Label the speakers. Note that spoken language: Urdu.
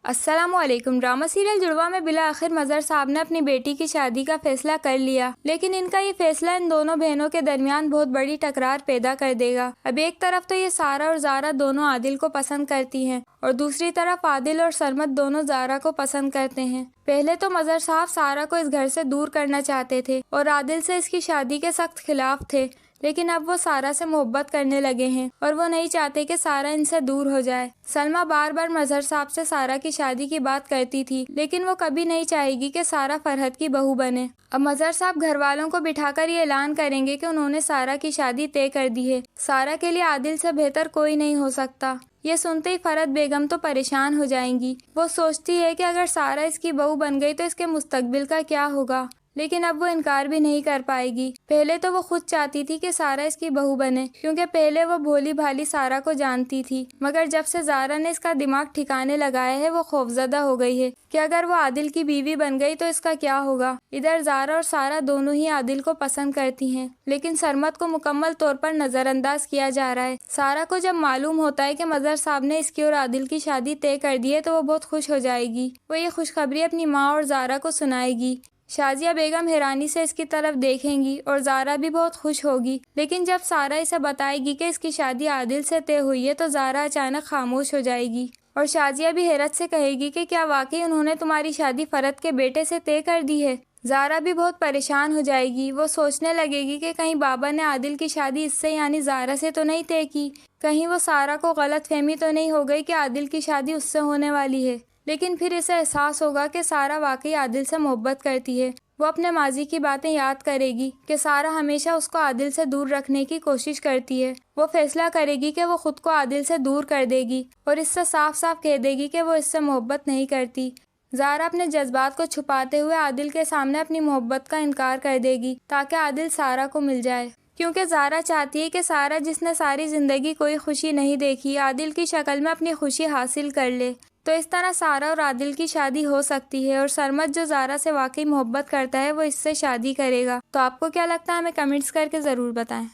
Speaker 1: السلام علیکم۔ ڈرامہ سیریل جڑواں میں بالآخر مظہر صاحب نے اپنی بیٹی کی شادی کا فیصلہ کر لیا، لیکن ان کا یہ فیصلہ ان دونوں بہنوں کے درمیان بہت بڑی ٹکرار پیدا کر دے گا۔ اب ایک طرف تو یہ سارہ اور زارا دونوں عادل کو پسند کرتی ہیں اور دوسری طرف عادل اور سرمد دونوں زارا کو پسند کرتے ہیں۔ پہلے تو مظہر صاحب سارہ کو اس گھر سے دور کرنا چاہتے تھے اور عادل سے اس کی شادی کے سخت خلاف تھے، لیکن اب وہ سارہ سے محبت کرنے لگے ہیں اور وہ نہیں چاہتے کہ سارہ ان سے دور ہو جائے۔ سلمیٰ بار بار مظہر صاحب سے سارہ کی شادی کی بات کرتی تھی، لیکن وہ کبھی نہیں چاہے گی کہ سارہ فرحت کی بہو بنے۔ اب مظہر صاحب گھر والوں کو بٹھا کر یہ اعلان کریں گے کہ انہوں نے سارہ کی شادی طے کر دی ہے۔ سارہ کے لیے عادل سے بہتر کوئی نہیں ہو سکتا۔ یہ سنتے ہی فرحت بیگم تو پریشان ہو جائیں گی۔ وہ سوچتی ہے کہ اگر سارہ اس کی بہو بن گئی تو اس کے مستقبل کا کیا ہوگا، لیکن اب وہ انکار بھی نہیں کر پائے گی۔ پہلے تو وہ خود چاہتی تھی کہ سارہ اس کی بہو بنے، کیونکہ پہلے وہ بھولی بھالی سارہ کو جانتی تھی، مگر جب سے زارا نے اس کا دماغ ٹھکانے لگایا ہے وہ خوفزدہ ہو گئی ہے کہ اگر وہ عادل کی بیوی بن گئی تو اس کا کیا ہوگا۔ ادھر زارا اور سارہ دونوں ہی عادل کو پسند کرتی ہیں، لیکن سرمد کو مکمل طور پر نظر انداز کیا جا رہا ہے۔ سارہ کو جب معلوم ہوتا ہے کہ مظہر صاحب نے اس کی اور عادل کی شادی طے کر دی ہے تو وہ بہت خوش ہو جائے گی۔ وہ یہ خوشخبری اپنی ماں اور زارا کو سنائے گی۔ شازیہ بیگم حیرانی سے اس کی طرف دیکھیں گی اور زارا بھی بہت خوش ہوگی، لیکن جب سارہ اسے بتائے گی کہ اس کی شادی عادل سے طے ہوئی ہے تو زارا اچانک خاموش ہو جائے گی، اور شازیہ بھی حیرت سے کہے گی کہ کیا واقعی انہوں نے تمہاری شادی فرحت کے بیٹے سے طے کر دی ہے؟ زارا بھی بہت پریشان ہو جائے گی۔ وہ سوچنے لگے گی کہ کہیں بابا نے عادل کی شادی اس سے یعنی زارا سے تو نہیں طے کی، کہیں وہ سارہ کو غلط فہمی تو نہیں ہو گئی کہ عادل کی شادی اس سے ہونے والی ہے۔ لیکن پھر اسے احساس ہوگا کہ سارہ واقعی عادل سے محبت کرتی ہے۔ وہ اپنے ماضی کی باتیں یاد کرے گی کہ سارہ ہمیشہ اس کو عادل سے دور رکھنے کی کوشش کرتی ہے۔ وہ فیصلہ کرے گی کہ وہ خود کو عادل سے دور کر دے گی اور اس سے صاف صاف کہہ دے گی کہ وہ اس سے محبت نہیں کرتی۔ زارا اپنے جذبات کو چھپاتے ہوئے عادل کے سامنے اپنی محبت کا انکار کر دے گی تاکہ عادل سارہ کو مل جائے، کیونکہ زارا چاہتی ہے کہ سارہ جس نے ساری زندگی کوئی خوشی نہیں دیکھی عادل کی شکل میں اپنی خوشی حاصل کر لے، تو اس طرح سارہ اور عادل کی شادی ہو سکتی ہے، اور سرمد جو زارا سے واقعی محبت کرتا ہے وہ اس سے شادی کرے گا۔ تو آپ کو کیا لگتا ہے؟ ہمیں کمنٹس کر کے ضرور بتائیں۔